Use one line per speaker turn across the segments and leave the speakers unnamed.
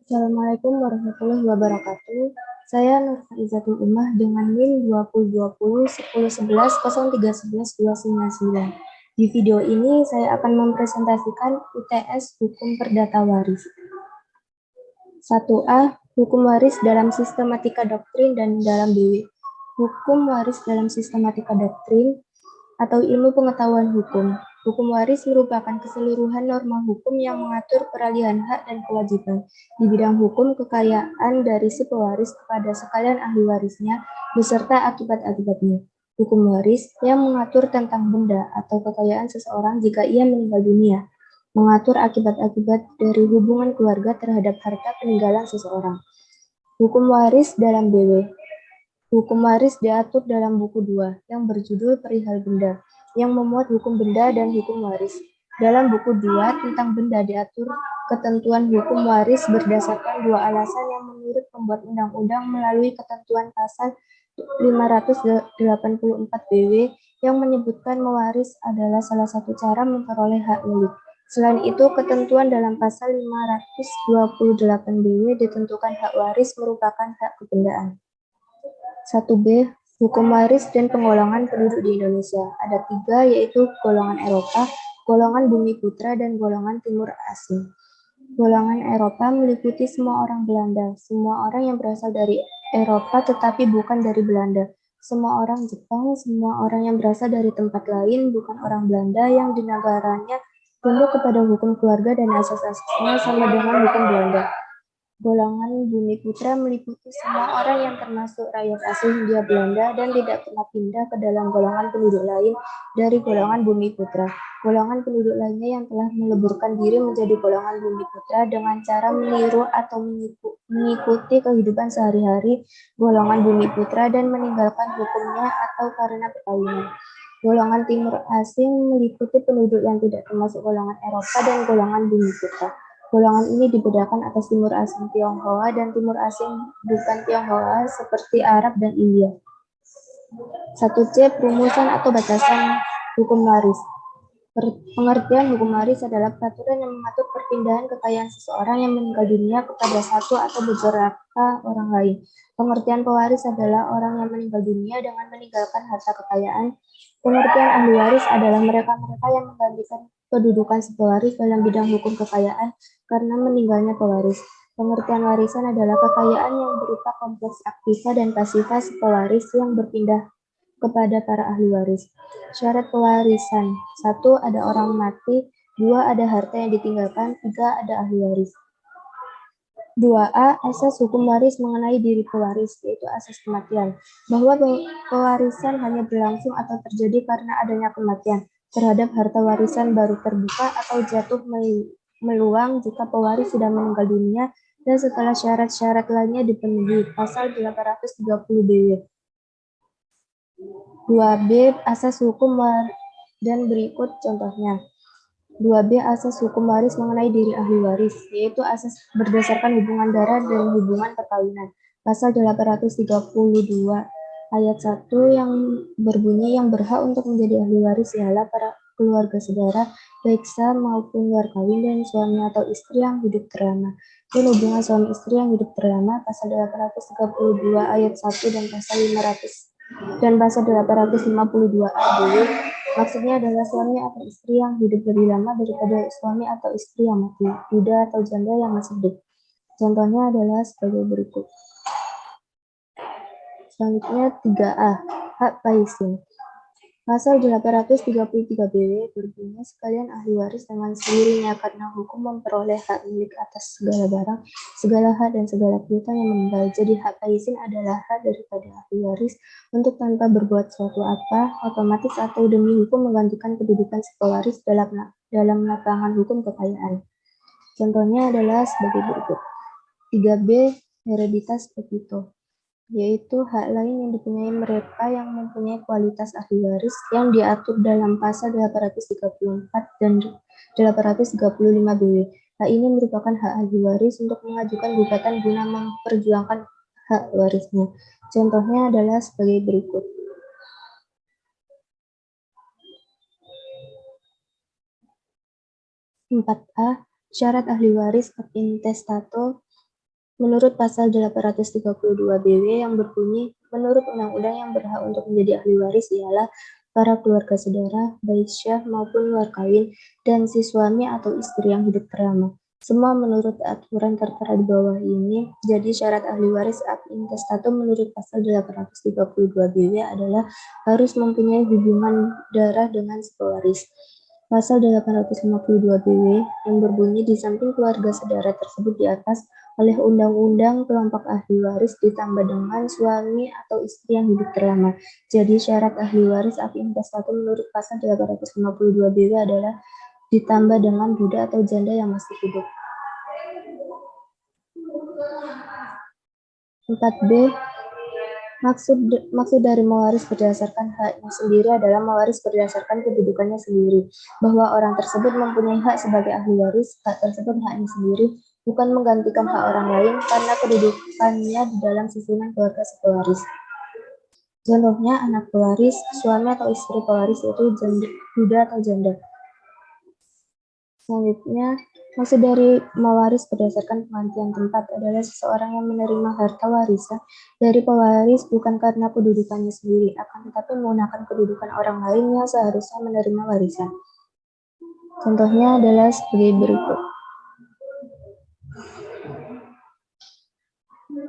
Assalamualaikum warahmatullahi wabarakatuh. Saya Nur Faizatul Ummah dengan NIM 2020 10 11 03 11 299. Di video ini saya akan mempresentasikan UTS Hukum Perdata Waris. 1A. Hukum waris dalam sistematika doktrin dan dalam BW. Hukum waris dalam sistematika doktrin atau ilmu pengetahuan hukum. Hukum waris merupakan keseluruhan norma hukum yang mengatur peralihan hak dan kewajiban di bidang hukum kekayaan dari si pewaris kepada sekalian ahli warisnya beserta akibat-akibatnya. Hukum waris yang mengatur tentang benda atau kekayaan seseorang jika ia meninggal dunia, mengatur akibat-akibat dari hubungan keluarga terhadap harta peninggalan seseorang. Hukum waris dalam BW. Hukum waris diatur dalam buku 2 yang berjudul Perihal Benda, yang memuat hukum benda dan hukum waris. Dalam buku 2 tentang benda diatur ketentuan hukum waris berdasarkan dua alasan yang menurut pembuat undang-undang melalui ketentuan pasal 584 BW yang menyebutkan mewaris adalah salah satu cara memperoleh hak milik. Selain itu, ketentuan dalam pasal 528 BW ditentukan hak waris merupakan hak kebendaan. 1B. Hukum waris dan penggolongan penduduk di Indonesia. Ada 3, yaitu golongan Eropa, golongan Bumi Putra, dan golongan Timur Asing. Golongan Eropa meliputi semua orang Belanda, semua orang yang berasal dari Eropa tetapi bukan dari Belanda, semua orang Jepang, semua orang yang berasal dari tempat lain bukan orang Belanda yang di negaranya tunduk kepada hukum keluarga dan asas-asasnya sama dengan hukum Belanda. Golongan Bumi Putra meliputi semua orang yang termasuk rakyat asli Hindia Belanda dan tidak pernah pindah ke dalam golongan penduduk lain dari golongan Bumi Putra. Golongan penduduk lainnya yang telah meleburkan diri menjadi golongan Bumi Putra dengan cara meniru atau mengikuti kehidupan sehari-hari golongan Bumi Putra dan meninggalkan hukumnya atau karena perkawinan. Golongan Timur Asing meliputi penduduk yang tidak termasuk golongan Eropa dan golongan Bumi Putra. Golongan ini dibedakan atas Timur Asing Tionghoa dan Timur Asing bukan Tionghoa seperti Arab dan India. 1C. Perumusan atau batasan hukum waris. Pengertian hukum waris adalah peraturan yang mengatur perpindahan kekayaan seseorang yang meninggal dunia kepada satu atau beberapa orang lain. Pengertian pewaris adalah orang yang meninggal dunia dengan meninggalkan harta kekayaan. Pengertian ahli waris adalah mereka-mereka yang menggantikan kedudukan si pewaris dalam bidang hukum kekayaan karena meninggalnya pewaris. Pengertian warisan adalah kekayaan yang berupa kompleks aktiva dan pasifa si pewaris yang berpindah kepada para ahli waris. Syarat pewarisan: 1. Ada orang mati. 2. Ada harta yang ditinggalkan. 3. Ada ahli waris. 2A. Asas hukum waris mengenai diri pewaris, yaitu asas kematian, bahwa pewarisan hanya berlangsung atau terjadi karena adanya kematian terhadap harta warisan baru terbuka atau jatuh meluang jika pewaris sudah meninggal dunia dan setelah syarat-syarat lainnya dipenuhi. Pasal 830 BW. 2B. Asas hukum waris dan berikut contohnya. 2B. Asas hukum waris mengenai diri ahli waris, yaitu asas berdasarkan hubungan darah dan hubungan perkawinan. Pasal 832 ayat 1 yang berbunyi yang berhak untuk menjadi ahli waris ialah para keluarga saudara, baik sah maupun luar kawin dan suami atau istri yang hidup terlama. Dan hubungan suami istri yang hidup terlama, pasal 832 ayat 1 dan pasal 852A BW. Maksudnya adalah suami atau istri yang hidup lebih lama daripada suami atau istri yang mati, duda atau janda yang masih hidup. Contohnya adalah sebagai berikut. Selanjutnya 3A. Hak paisin. Pasal 833 BW berbunyi sekalian ahli waris dengan sendirinya karena hukum memperoleh hak milik atas segala barang, segala hak dan segala piutang yang meninggal. Jadi hak paisin adalah hak daripada ahli waris untuk tanpa berbuat suatu apa, otomatis atau demi hukum menggantikan kedudukan si pewaris dalam lapangan hukum kekayaan. Contohnya adalah sebagai berikut. 3B. Hereditas petito, yaitu hak lain yang dipunyai mereka yang mempunyai kualitas ahli waris yang diatur dalam pasal 834 dan 835 BW. Hak ini merupakan hak ahli waris untuk mengajukan gugatan guna memperjuangkan hak warisnya. Contohnya adalah sebagai berikut. 4A. Syarat ahli waris ab intestato Menurut pasal 832 BW yang berbunyi, menurut undang-undang yang berhak untuk menjadi ahli waris ialah para keluarga saudara, baik syah maupun luar kawin, dan si suami atau istri yang hidup bersama. Semua menurut aturan tertera di bawah ini, jadi syarat ahli waris ab intestatum menurut pasal 832 BW adalah harus mempunyai hubungan darah dengan si pewaris. Pasal 852 BW yang berbunyi di samping keluarga saudara tersebut di atas oleh undang-undang kelompok ahli waris ditambah dengan suami atau istri yang hidup terlama. Jadi syarat ahli waris ab intestatum menurut pasal 852 BW adalah ditambah dengan budak atau janda yang masih hidup. 4B. Maksud dari mewaris berdasarkan haknya sendiri adalah mewaris berdasarkan kedudukannya sendiri, bahwa orang tersebut mempunyai hak sebagai ahli waris, hak tersebut haknya sendiri, bukan menggantikan hak orang lain karena kedudukannya di dalam susunan keluarga si pewaris. Contohnya anak pewaris, suami atau istri pewaris yaitu budak atau janda. Selanjutnya, maksud dari mewaris berdasarkan penggantian tempat adalah seseorang yang menerima harta warisan dari pewaris bukan karena kedudukannya sendiri, akan tetapi menggunakan kedudukan orang lain yang seharusnya menerima warisan. Contohnya adalah sebagai berikut.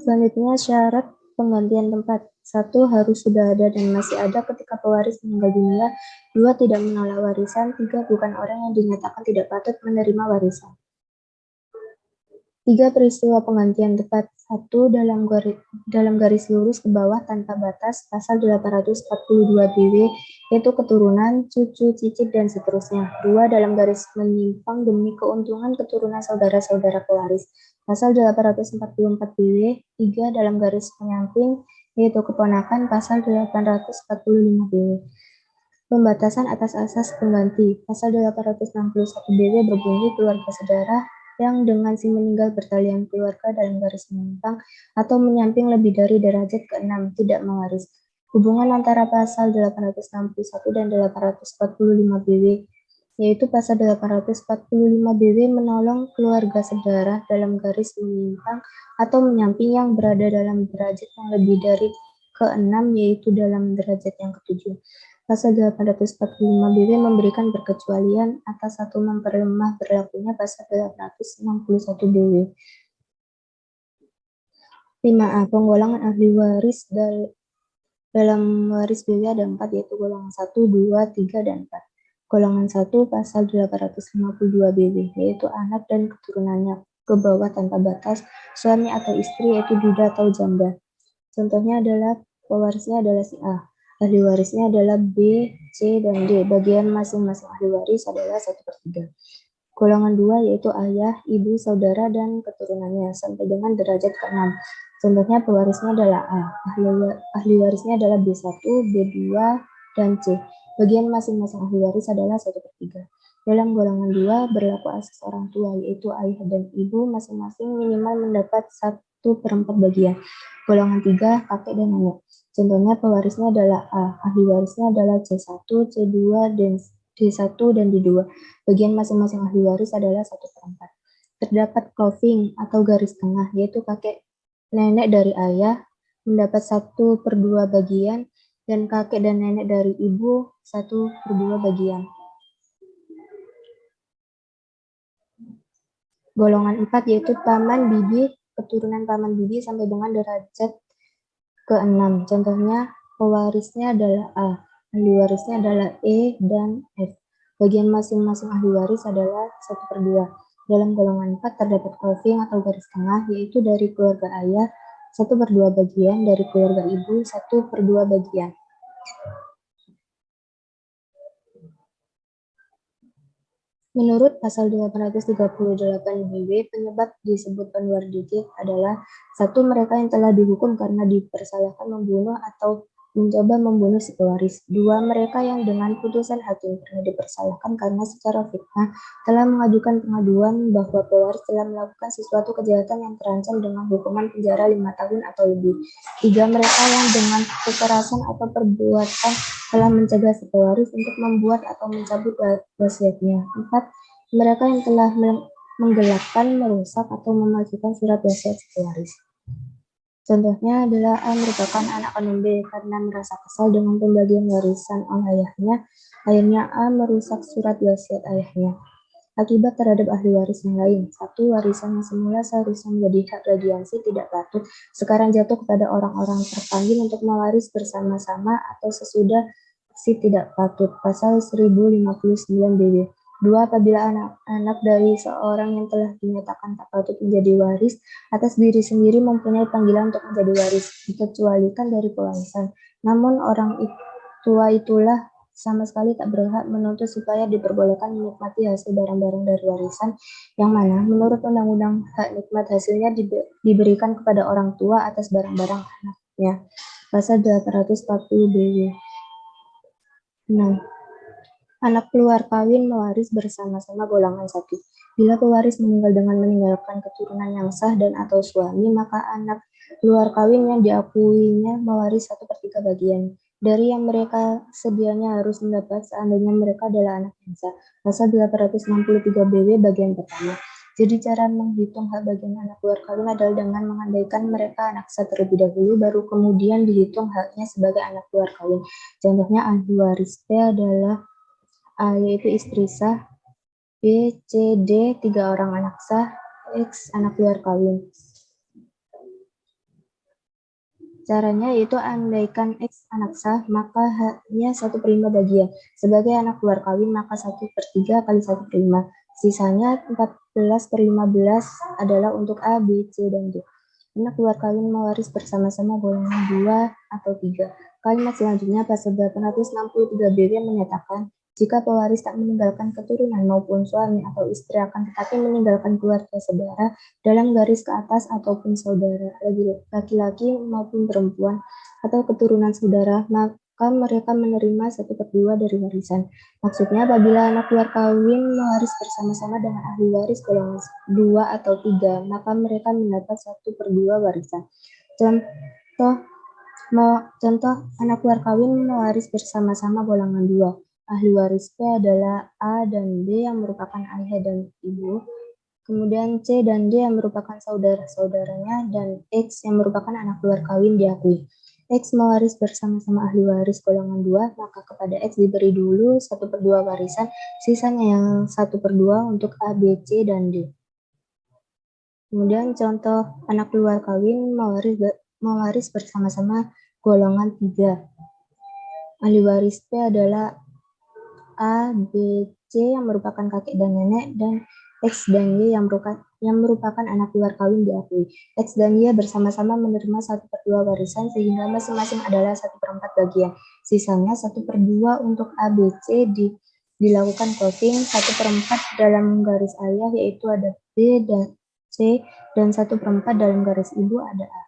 Selanjutnya, syarat penggantian tempat. 1. Harus sudah ada dan masih ada ketika pewaris meninggal dunia. 2. Tidak menolak warisan. 3. Bukan orang yang dinyatakan tidak patut menerima warisan. 3. Peristiwa penggantian tempat. 1. Dalam garis lurus ke bawah tanpa batas, pasal 842 BW, yaitu keturunan, cucu, cicit, dan seterusnya. 2. Dalam garis menyimpang demi keuntungan keturunan saudara-saudara pewaris, pasal 844 BW. 3. Dalam garis penyamping, yaitu keponakan, pasal 845 BW. Pembatasan atas asas pengganti, pasal 861 BW berbunyi keluarga saudara yang dengan si meninggal bertalian keluarga dalam garis menyimpang atau menyamping lebih dari derajat ke-6 tidak mewaris. Hubungan antara pasal 861 dan 845 BW, yaitu pasal 845 BW menolong keluarga saudara dalam garis menyimpang atau menyamping yang berada dalam derajat yang lebih dari ke-6 yaitu dalam derajat yang ke-7. Pasal 845 BW memberikan perkecualian atas satu memperlemah berlakunya pasal 861 BW. 5A. Penggolongan ahli waris dalam waris BW ada 4, yaitu golongan 1, 2, 3, dan 4. Golongan 1 pasal 852 BW, yaitu anak dan keturunannya ke bawah tanpa batas, suami atau istri yaitu duda atau janda. Contohnya adalah pewarisnya adalah si A. Ahli warisnya adalah B, C, dan D. Bagian masing-masing ahli waris adalah 1/3. Golongan 2 yaitu ayah, ibu, saudara, dan keturunannya sampai dengan derajat ke-6. Contohnya pewarisnya adalah A. Ahli warisnya adalah B1, B2, dan C. Bagian masing-masing ahli waris adalah 1/3. Dalam golongan 2 berlaku asas orang tua yaitu ayah dan ibu masing-masing minimal mendapat 1/4 bagian. Golongan 3 kakek dan nenek. Contohnya pewarisnya adalah A, ahli warisnya adalah C1, C2, dan D1 dan D2. Bagian masing-masing ahli waris adalah 1/4. Terdapat clothing atau garis tengah, yaitu kakek nenek dari ayah mendapat 1/2 bagian dan kakek dan nenek dari ibu 1/2 bagian. Golongan 4 yaitu paman bibi, keturunan paman bibi sampai dengan derajat ke-6. Contohnya pewarisnya adalah A, ahli warisnya adalah E dan F. Bagian masing-masing ahli waris adalah 1/2. Dalam golongan 4 terdapat clothing atau garis tengah, yaitu dari keluarga ayah 1/2 bagian, dari keluarga ibu 1/2 bagian. Menurut pasal 838 BW, penyebab disebut luar dikit adalah 1. Mereka yang telah dihukum karena dipersalahkan membunuh atau mencoba membunuh si pewaris. 2. Mereka yang dengan putusan hakim pernah dipersalahkan karena secara fitnah telah mengajukan pengaduan bahwa pewaris telah melakukan sesuatu kejahatan yang terancam dengan hukuman penjara 5 tahun atau lebih. 3. Mereka yang dengan kekerasan atau perbuatan telah mencegah si pewaris untuk membuat atau mencabut wasiatnya. 4. Mereka yang telah menggelapkan, merusak, atau mematikan surat wasiat pewaris. Contohnya adalah A merupakan anak kandung B karena merasa kesal dengan pembagian warisan oleh ayahnya. Akhirnya A merusak surat wasiat ayahnya. Akibat terhadap ahli waris yang lain. 1. Warisan yang semula seharusnya menjadi hak bagi si tidak patut, sekarang jatuh kepada orang-orang terpanggil untuk mewaris bersama-sama atau sesudah si tidak patut. Pasal 1059 BW. 2. Apabila anak-anak dari seorang yang telah dinyatakan tak patut menjadi waris atas diri sendiri mempunyai panggilan untuk menjadi waris, dikecualikan dari pewarisan. Namun orang tua itulah sama sekali tak berhak menuntut supaya diperbolehkan menikmati hasil barang-barang dari warisan yang mana menurut undang-undang hak nikmat hasilnya diberikan kepada orang tua atas barang-barang anaknya. Pasal 840 BW. 6. Anak keluar kawin mewaris bersama-sama golongan 1. Bila pewaris meninggal dengan meninggalkan keturunan yang sah dan atau suami, maka anak keluar kawin yang diakuinya mewaris 1/3 bagian dari yang mereka sedianya harus mendapat seandainya mereka adalah anak yang sah. Pasal 863 BW bagian pertama. Jadi cara menghitung hak bagian anak keluar kawin adalah dengan mengandaikan mereka anak sah terlebih dahulu, baru kemudian dihitung haknya sebagai anak keluar kawin. Contohnya ahli waris P adalah A yaitu istri sah, B, C, D 3 orang anak sah, X anak luar kawin. Caranya yaitu andaikan X anak sah, maka haknya 1/5 bagian. Sebagai anak luar kawin, maka 1/3 kali 1/5. Sisanya 14/15 adalah untuk A, B, C, dan D. Anak luar kawin mewaris bersama-sama golongan 2 atau 3. Kalimat selanjutnya pasal 863 BW menyatakan, jika pewaris tak meninggalkan keturunan maupun suami atau istri akan tetapi meninggalkan keluarga saudara dalam garis ke atas ataupun saudara laki-laki maupun perempuan atau keturunan saudara, maka mereka menerima 1/2 dari warisan. Maksudnya apabila anak keluar kawin mewaris bersama-sama dengan ahli waris golongan 2 atau 3, maka mereka mendapat 1/2 warisan. Contoh anak keluar kawin mewaris bersama-sama golongan 2. Ahli waris P adalah A dan B yang merupakan ayah dan ibu, kemudian C dan D yang merupakan saudara-saudaranya, dan X yang merupakan anak keluar kawin diakui. X mewaris bersama-sama ahli waris golongan 2, maka kepada X diberi dulu 1/2 warisan, sisanya yang 1/2 untuk A, B, C, dan D. Kemudian contoh anak keluar kawin mewaris bersama-sama golongan 3. Ahli waris P adalah A, B, C yang merupakan kakek dan nenek, dan X dan Y yang merupakan anak luar kawin diakui. X dan Y bersama-sama menerima 1/2 warisan sehingga masing-masing adalah 1/4 bagian. Sisanya 1/2 untuk A, B, C dilakukan closing 1/4 dalam garis ayah yaitu ada B dan C, dan 1/4 dalam garis ibu ada A.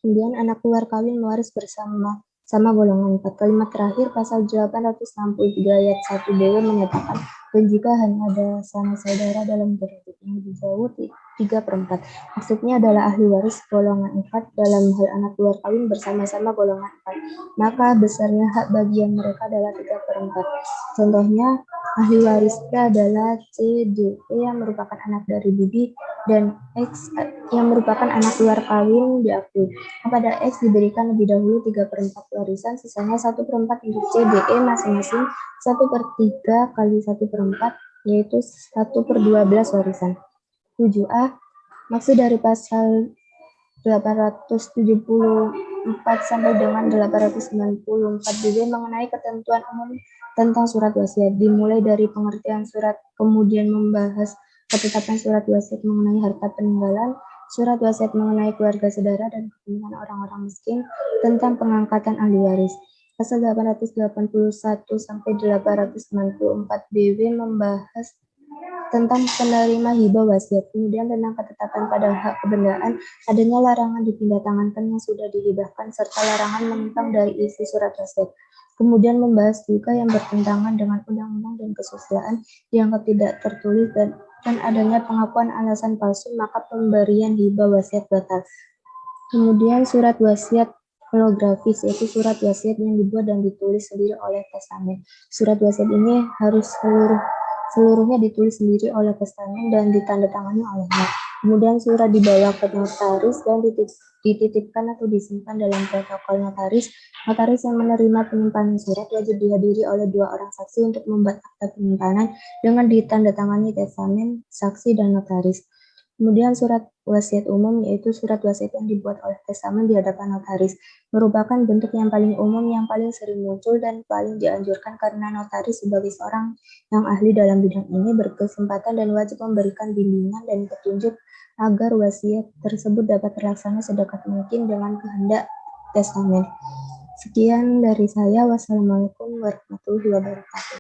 Kemudian anak keluar kawin mewaris bersama golongan 4. Kalimat terakhir pasal 863 ayat 1 BW menyatakan, dan jika hanya ada sanak saudara dalam derajat yang lebih jauh 3/4. Maksudnya adalah ahli waris golongan 4 dalam hal anak keluar kawin bersama-sama golongan 4. Maka besarnya hak bagian mereka adalah 3/4. Contohnya ahli waris P adalah C, D, E yang merupakan anak dari bibi, dan X yang merupakan anak luar kawin diakui. Kepada X diberikan lebih dahulu 3/4 warisan, sisanya 1/4 untuk C, D, E masing-masing 1/3 kali 1/4, yaitu 1/12 warisan. 7A. Maksud dari pasal 874 sampai dengan 894 BW mengenai ketentuan umum tentang surat wasiat, dimulai dari pengertian surat, kemudian membahas ketetapan surat wasiat mengenai harta peninggalan, surat wasiat mengenai keluarga saudara dan kepentingan orang-orang miskin, tentang pengangkatan ahli waris. Pasal 881 sampai 894 BW membahas tentang penerima hibah wasiat, kemudian tentang ketetapan pada hak kebendaan, adanya larangan dipindah tangankan yang sudah dihibahkan, serta larangan menyimpang dari isi surat wasiat. Kemudian membahas juga yang bertentangan dengan undang-undang dan kesusilaan dianggap tidak tertulis dan adanya pengakuan alasan palsu, maka pemberian hibah wasiat batal. Kemudian surat wasiat holografis, yaitu surat wasiat yang dibuat dan ditulis sendiri oleh testamen. Surat wasiat ini harus seluruh Seluruhnya ditulis sendiri oleh testamen dan ditandatangani olehnya. Kemudian surat dibawa ke notaris dan dititipkan atau disimpan dalam protokol notaris. Notaris yang menerima penyimpanan surat wajib dihadiri oleh 2 orang saksi untuk membuat akta penyimpanan dengan ditandatangani testamen, saksi, dan notaris. Kemudian surat wasiat umum, yaitu surat wasiat yang dibuat oleh testamen di hadapan notaris, merupakan bentuk yang paling umum, yang paling sering muncul, dan paling dianjurkan karena notaris sebagai seorang yang ahli dalam bidang ini berkesempatan dan wajib memberikan bimbingan dan petunjuk agar wasiat tersebut dapat terlaksana sedekat mungkin dengan kehendak testamen. Sekian dari saya. Wassalamualaikum warahmatullahi wabarakatuh.